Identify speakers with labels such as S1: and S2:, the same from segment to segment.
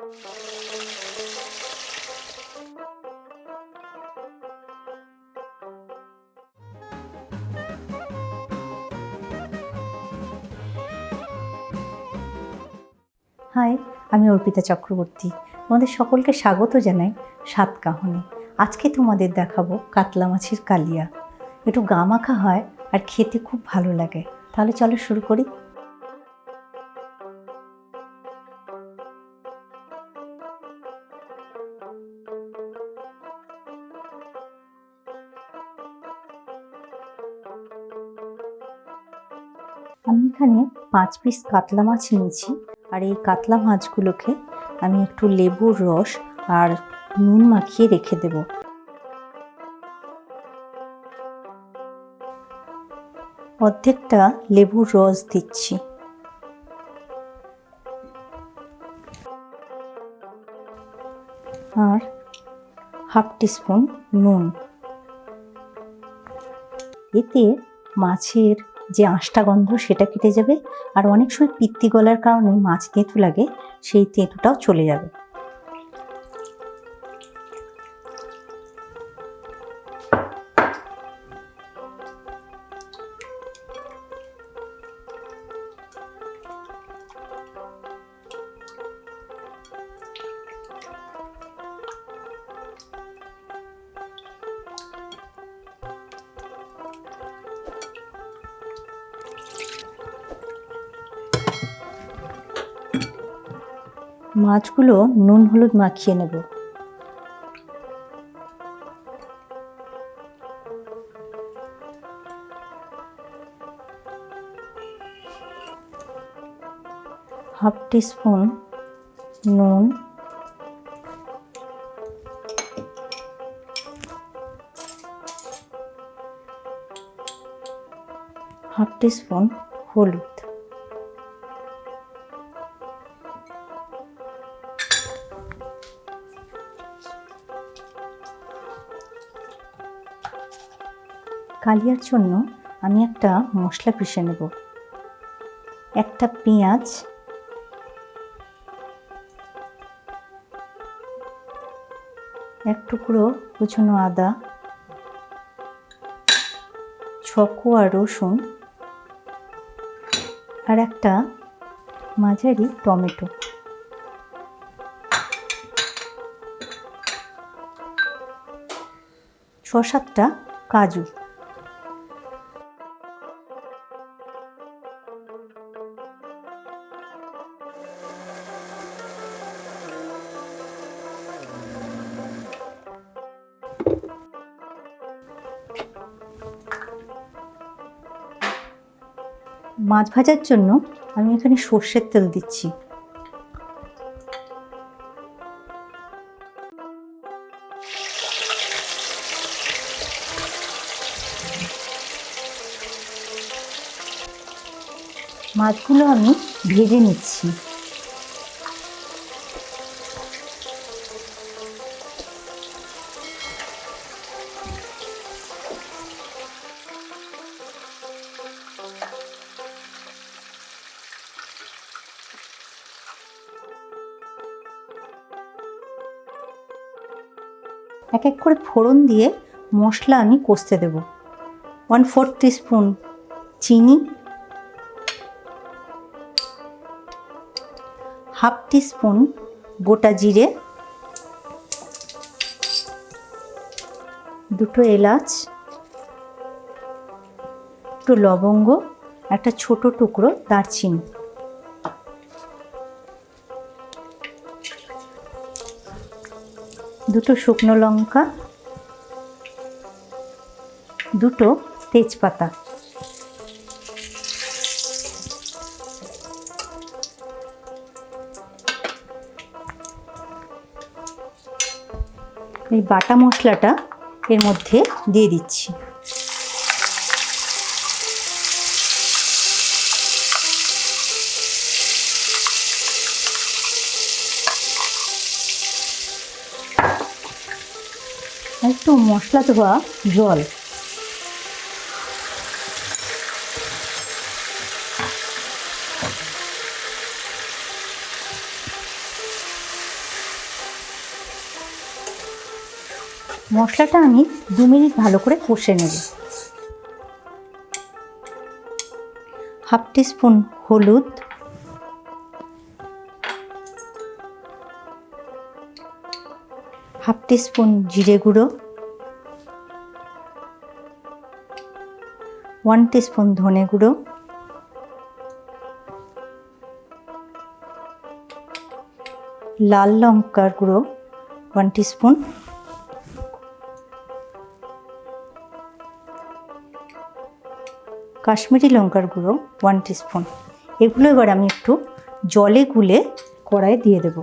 S1: High, আমি অর্পিতা চক্রবর্তী। তোমাদের সকলকে স্বাগত জানাই স্বাদ কাহনে। আজকে তোমাদের দেখাবো কাতলা মাছের কালিয়া। একটু গা মাখা হয় আর খেতে খুব ভালো লাগে। তাহলে চলো শুরু করি। আমি এখানে 5 পিস কাতলা মাছ নিয়েছি। আর এই কাতলা মাছগুলোকে আমি একটু লেবুর রস আর নুন মাখিয়ে রেখে দেব। অর্ধেকটা লেবুর রস দিচ্ছি। আর হাফ টিস্পুন নুন। এতে মাছের যে আঁশটা গন্ধ সেটা কেটে যাবে, আর অনেক সময় পিত্তি গলার কারণে মাছ তেঁতু লাগে, সেই তেঁতুটাও চলে যাবে। মাছগুলো নুন হলুদ মাখিয়ে নেব। হাফ টিস্পুন নুন, হাফ টিস্পুন হলুদ, কালিয়ার জন্য আমি একটা মশলা পিষে নেব। একটা পেঁয়াজ, এক টুকরো কুচনো আদা, 6 কোয়া রসুন আর একটা মাঝারি টমেটো। ছ সাতটা কাজু। মাছ ভাজার জন্য আমি এখানে সর্ষের তেল দিচ্ছি। মাছগুলো আমি ভেজে নিচ্ছি। এক এক করে ফোড়ন দিয়ে মশলা আমি কষতে দেব। 1/4 টিস্পুন চিনি, হাফ টিস্পুন গোটা জিরে, 2 এলাচ, একটু লবঙ্গ, একটা ছোট টুকরো দারচিনি, দুটো শুকনো লঙ্কা, 2 তেজপাতা। এই বাটা মশলাটা এর মধ্যে দিয়ে দিচ্ছি। একটু মশলা ধোয়া জল। মশলাটা আমি 2 মিনিট ভালো করে কষে নেব। হাফ টিস্পুন হলুদ, হাফ টিস্পুন জিরে গুঁড়ো, 1 টিস্পুন ধনে গুঁড়ো, লাল লঙ্কার গুঁড়ো 1 টিস্পুন, কাশ্মীরি লঙ্কার গুঁড়ো 1 টিস্পুন। এগুলো এবার আমি একটু জলে গুলে কড়াইয়ে দিয়ে দেব।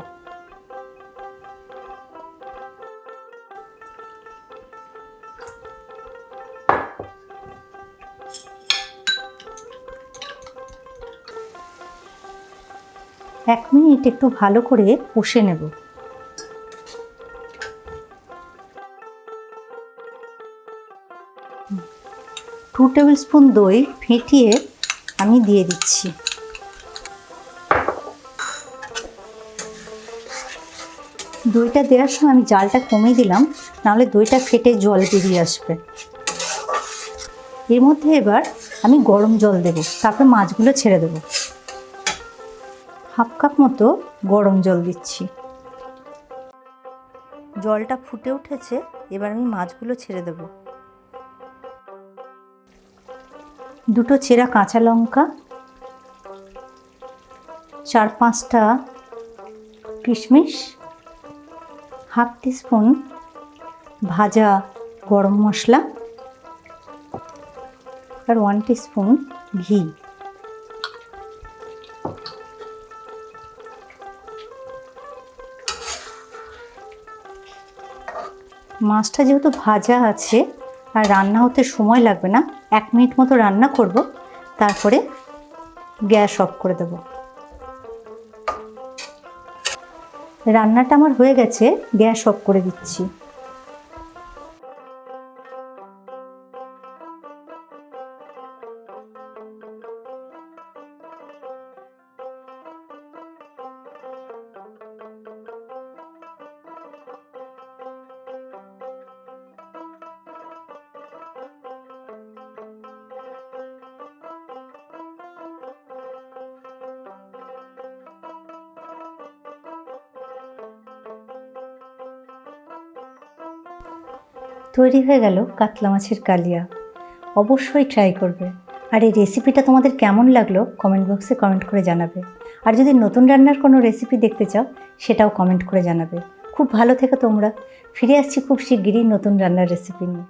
S1: এক মিনিট একটু ভালো করে কষে নেব। 2 টেবিল স্পুন দই ফেটিয়ে আমি দিয়ে দিচ্ছি। দইটা দেওয়ার সময় আমি জালটা কমিয়ে দিলাম, নাহলে দইটা ফেটে জল বেরিয়ে আসবে। এর মধ্যে এবার আমি গরম জল দেব, তারপর মাছগুলো ছেড়ে দেব। হাফ কাপ মতো গরম জল দিচ্ছি। জলটা ফুটে উঠেছে, এবার আমি মাছগুলো ছেড়ে দেব। 2টো চেরা কাঁচা লঙ্কা, 4-5টা কিশমিশ, হাফ টিস্পুন ভাজা গরম মশলা আর 1 টিস্পুন ঘি। মাছটা যেহেতু ভাজা আছে আর রান্না হতে সময় লাগবে না, 1 মিনিট মতো রান্না করব, তারপরে গ্যাস অফ করে দেব। রান্নাটা আমার হয়ে গেছে, গ্যাস অফ করে দিচ্ছি। তৈরি হয়ে গেল কাতলা মাছের কালিয়া। অবশ্যই ট্রাই করবে। আর এই রেসিপিটা তোমাদের কেমন লাগলো কমেন্ট বক্সে কমেন্ট করে জানাবে। আর যদি নতুন রান্নার কোনো রেসিপি দেখতে চাও সেটাও কমেন্ট করে জানাবে। খুব ভালো থেকো তোমরা। ফিরে আসছি খুব শিগগিরই নতুন রান্নার রেসিপি নিয়ে।